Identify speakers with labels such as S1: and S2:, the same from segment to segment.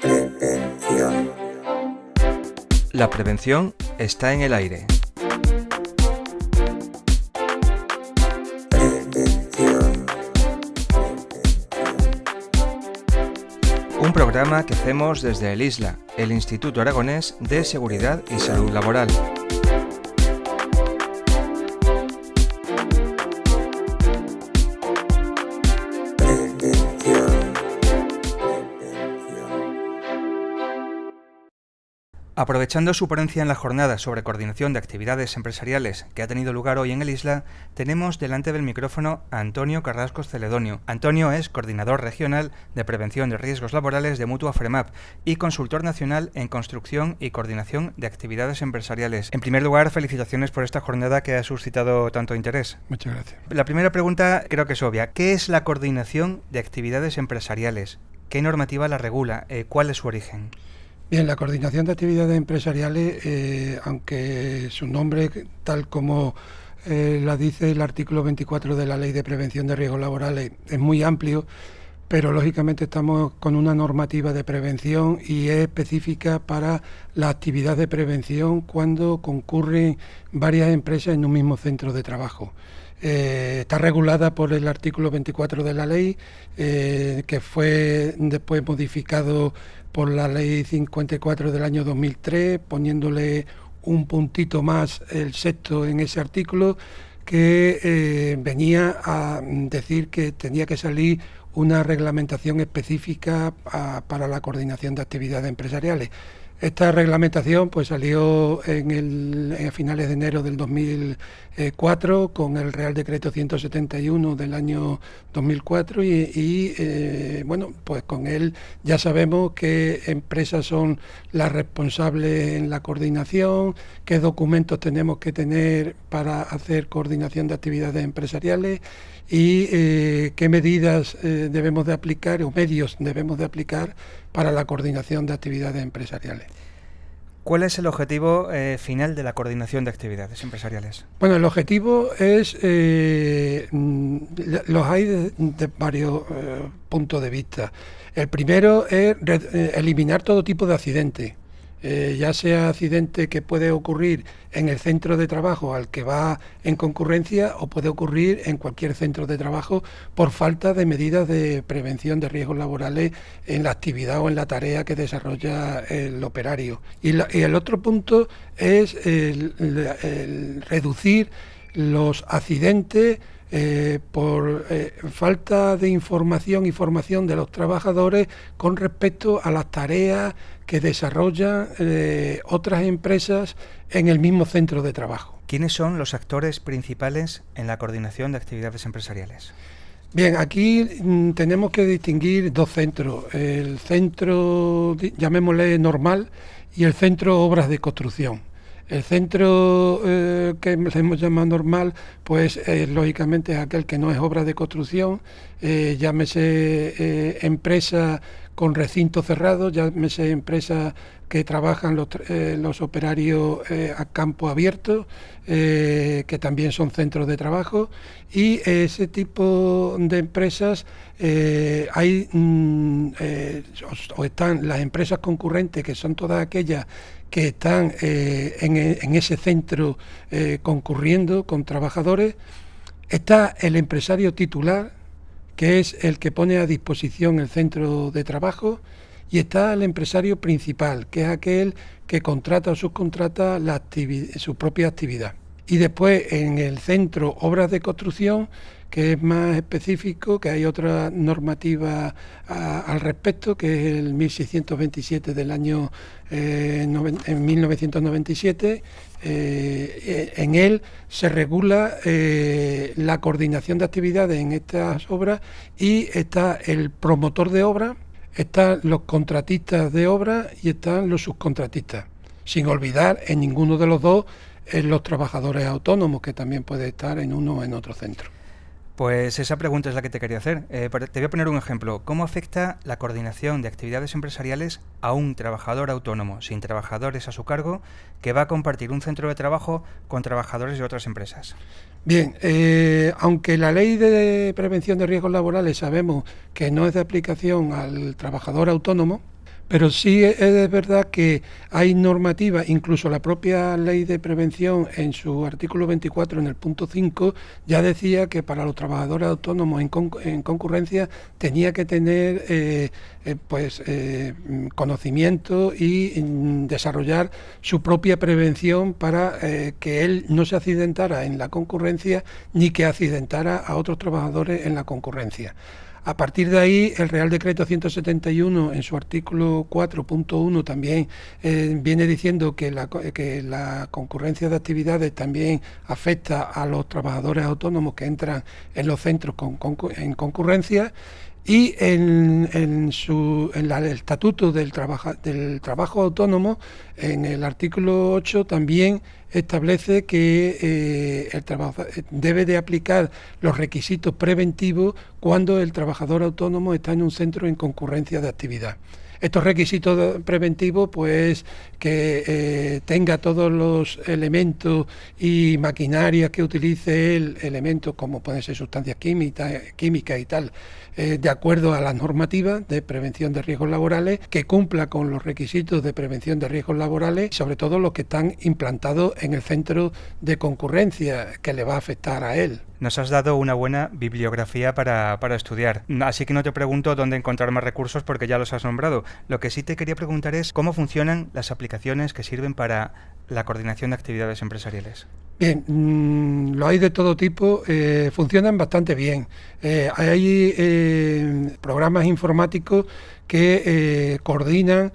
S1: Prevención.
S2: La prevención está en el aire.
S1: Prevención.
S2: Un programa que hacemos desde el ISLA, el Instituto Aragonés de Seguridad y Salud Laboral. Aprovechando su ponencia en la jornada sobre coordinación de actividades empresariales que ha tenido lugar hoy en el ISLA, tenemos delante del micrófono a Antonio Carrasco Celedonio. Antonio es coordinador regional de prevención de riesgos laborales de Mutua FREMAP y consultor nacional en construcción y coordinación de actividades empresariales. En primer lugar, felicitaciones por esta jornada que ha suscitado tanto interés.
S3: Muchas gracias.
S2: La primera pregunta creo que es obvia. ¿Qué es la coordinación de actividades empresariales? ¿Qué normativa la regula? ¿Cuál es su origen?
S3: Bien, la coordinación de actividades empresariales, aunque su nombre, tal como la dice el artículo 24 de la Ley de Prevención de Riesgos Laborales, es muy amplio, pero lógicamente estamos con una normativa de prevención y es específica para la actividad de prevención cuando concurren varias empresas en un mismo centro de trabajo. Está regulada por el artículo 24 de la ley, que fue después modificado por la ley 54 del año 2003, poniéndole un puntito más el sexto en ese artículo, que venía a decir que tenía que salir una reglamentación específica para la coordinación de actividades empresariales. Esta reglamentación pues salió a finales de enero del 2004 con el Real Decreto 171 del año 2004 bueno, pues con él ya sabemos qué empresas son las responsables en la coordinación, qué documentos tenemos que tener para hacer coordinación de actividades empresariales y qué medidas debemos de aplicar o medios debemos de aplicar para la coordinación de actividades empresariales.
S2: ¿Cuál es el objetivo final de la coordinación de actividades empresariales?
S3: Bueno, el objetivo es, los hay de varios puntos de vista. El primero es eliminar todo tipo de accidentes. Ya sea accidente que puede ocurrir en el centro de trabajo al que va en concurrencia o puede ocurrir en cualquier centro de trabajo por falta de medidas de prevención de riesgos laborales en la actividad o en la tarea que desarrolla el operario. Y el otro punto es el reducir los accidentes por falta de información y formación de los trabajadores con respecto a las tareas que desarrollan otras empresas en el mismo centro de trabajo.
S2: ¿Quiénes son los actores principales en la coordinación de actividades empresariales?
S3: Bien, aquí tenemos que distinguir dos centros, el centro, llamémosle normal, y el centro obras de construcción. El centro que hemos llamado normal, pues lógicamente es aquel que no es obra de construcción, llámese empresa con recinto cerrado, llámese empresas que trabajan los operarios a campo abierto, que también son centros de trabajo, y ese tipo de empresas hay o están las empresas concurrentes, que son todas aquellas que están en ese centro concurriendo con trabajadores. Está el empresario titular, que es el que pone a disposición el centro de trabajo, y está el empresario principal, que es aquel que contrata o subcontrata su propia actividad. Y después en el centro obras de construcción, que es más específico, que hay otra normativa al respecto, que es el 1627 del año en 1997. En él se regula la coordinación de actividades en estas obras, y está el promotor de obra, están los contratistas de obra y están los subcontratistas, sin olvidar en ninguno de los dos los trabajadores autónomos, que también puede estar en uno o en otro centro.
S2: Pues esa pregunta es la que te quería hacer. Te voy a poner un ejemplo. ¿Cómo afecta la coordinación de actividades empresariales a un trabajador autónomo, sin trabajadores a su cargo, que va a compartir un centro de trabajo con trabajadores de otras empresas?
S3: Bien, aunque la ley de prevención de riesgos laborales sabemos que no es de aplicación al trabajador autónomo, pero sí es verdad que hay normativa, incluso la propia ley de prevención en su artículo 24, en el punto 5, ya decía que para los trabajadores autónomos en concurrencia tenía que tener conocimiento y desarrollar su propia prevención para que él no se accidentara en la concurrencia ni que accidentara a otros trabajadores en la concurrencia. A partir de ahí, el Real Decreto 171, en su artículo 4.1, también viene diciendo que la concurrencia de actividades también afecta a los trabajadores autónomos que entran en los centros en concurrencia. Y en el Estatuto del Trabajo Autónomo, en el artículo 8, también establece que el trabajador debe de aplicar los requisitos preventivos cuando el trabajador autónomo está en un centro en concurrencia de actividad. Estos requisitos preventivos, pues que tenga todos los elementos y maquinarias que utilice él, elementos como pueden ser sustancias químicas y tal, de acuerdo a las normativas de prevención de riesgos laborales, que cumpla con los requisitos de prevención de riesgos laborales, sobre todo los que están implantados en el centro de concurrencia, que le va a afectar a él.
S2: Nos has dado una buena bibliografía para estudiar, así que no te pregunto dónde encontrar más recursos porque ya los has nombrado. Lo que sí te quería preguntar es cómo funcionan las aplicaciones que sirven para la coordinación de actividades empresariales.
S3: Bien, lo hay de todo tipo, funcionan bastante bien. Hay programas informáticos que coordinan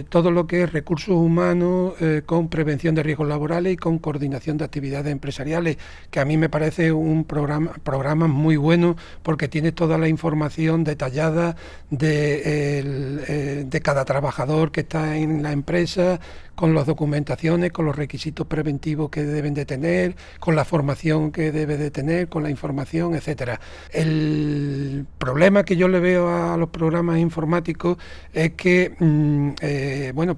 S3: todo lo que es recursos humanos con prevención de riesgos laborales y con coordinación de actividades empresariales, que a mí me parece un programa muy bueno porque tiene toda la información detallada de cada trabajador que está en la empresa, con las documentaciones, con los requisitos preventivos que deben de tener, con la formación que debe de tener, con la información, etcétera. El problema que yo le veo a los programas informáticos es que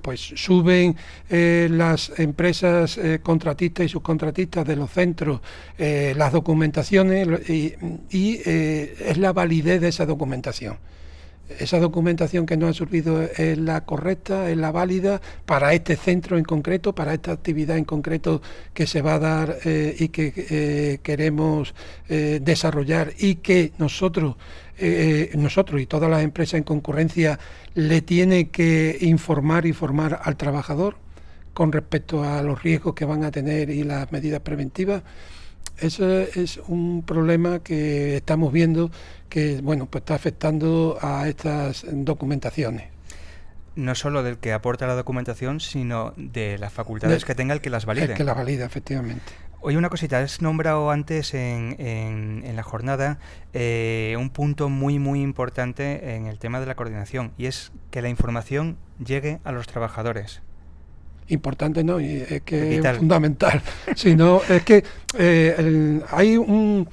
S3: pues suben las empresas contratistas y subcontratistas de los centros las documentaciones y es la validez de esa documentación. Esa documentación que nos ha servido es la correcta, es la válida para este centro en concreto, para esta actividad en concreto que se va a dar y que queremos desarrollar y que nosotros y todas las empresas en concurrencia le tiene que informar y formar al trabajador con respecto a los riesgos que van a tener y las medidas preventivas. Eso es un problema que estamos viendo que pues está afectando a estas documentaciones.
S2: No solo del que aporta la documentación, sino de las facultades que tenga el que las valide.
S3: El que las valida, efectivamente.
S2: Oye, una cosita, has nombrado antes en la jornada un punto muy muy importante en el tema de la coordinación, y es que la información llegue a los trabajadores.
S3: Importante no, y es que
S2: Vital.
S3: Es fundamental. Sino, es que hay un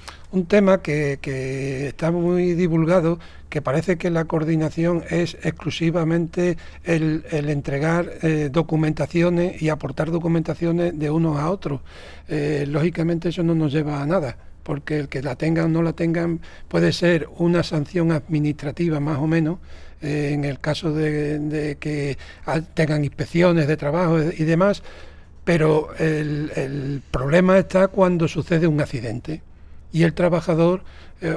S3: tema que está muy divulgado, que parece que la coordinación es exclusivamente el entregar documentaciones y aportar documentaciones de unos a otros. Lógicamente eso no nos lleva a nada, porque el que la tengan o no la tengan puede ser una sanción administrativa más o menos, en el caso de que tengan inspecciones de trabajo y demás, pero el problema está cuando sucede un accidente y el trabajador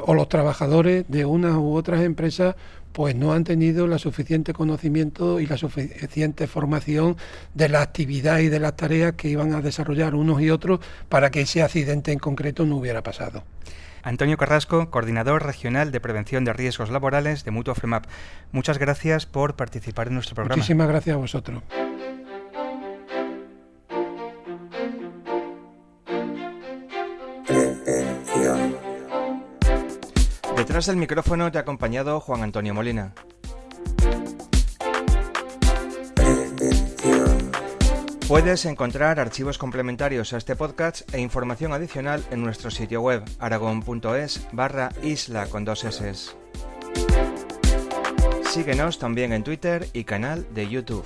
S3: o los trabajadores de unas u otras empresas pues no han tenido la suficiente conocimiento y la suficiente formación de la actividad y de las tareas que iban a desarrollar unos y otros para que ese accidente en concreto no hubiera pasado.
S2: Antonio Carrasco, coordinador regional de prevención de riesgos laborales de Mutua FREMAP. Muchas gracias por participar en nuestro programa.
S3: Muchísimas gracias a vosotros.
S1: Prevención.
S2: Detrás del micrófono te ha acompañado Juan Antonio Molina.
S1: Prevención.
S2: Puedes encontrar archivos complementarios a este podcast e información adicional en nuestro sitio web aragon.es/isla con 2 s. Síguenos también en Twitter y canal de YouTube.